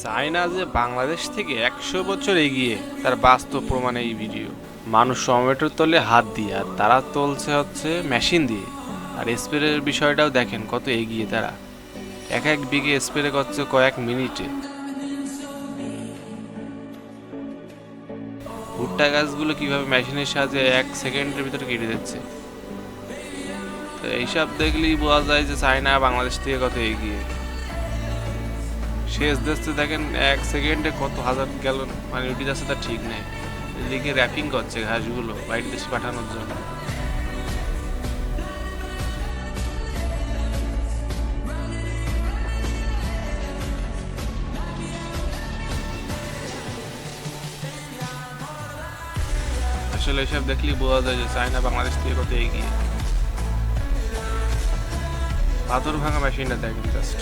China যে বাংলাদেশ থেকে 100 বছর এগিয়ে তার বাস্তব প্রমাণ এই ভিডিও। মানুষ টমেটোর তলে হাত দিয়ে আর তারা তুলছে হচ্ছে মেশিন দিয়ে। আর স্প্রের বিষয়টাও দেখেন কত এগিয়ে তারা। এক এক বিঘে স্প্রে করছে কয়েক মিনিটে। ভুট্টা গাছগুলো কিভাবে মেশিনের সাহায্যে 1 সেকেন্ডের ভিতরে কেটে দিচ্ছে। তো এইসব দেখলেই বোঝা যায় যে চায়না বাংলাদেশ থেকে কত এগিয়ে। শেষ দেখতে দেখেন 1 সেকেন্ডে কত হাজার গ্যালন পানি উঠে যাচ্ছে তার ঠিক নেই। লিখে র্যাপিং করছে ঘাসগুলো বাইরের দেশে পাঠানোর জন্য। আসলে এসব দেখলেই বোঝা যায় যে চায়না বাংলাদেশ থেকে কত এগিয়ে। পাথর ভাঙা মেশিনটা দেখেন জাস্ট।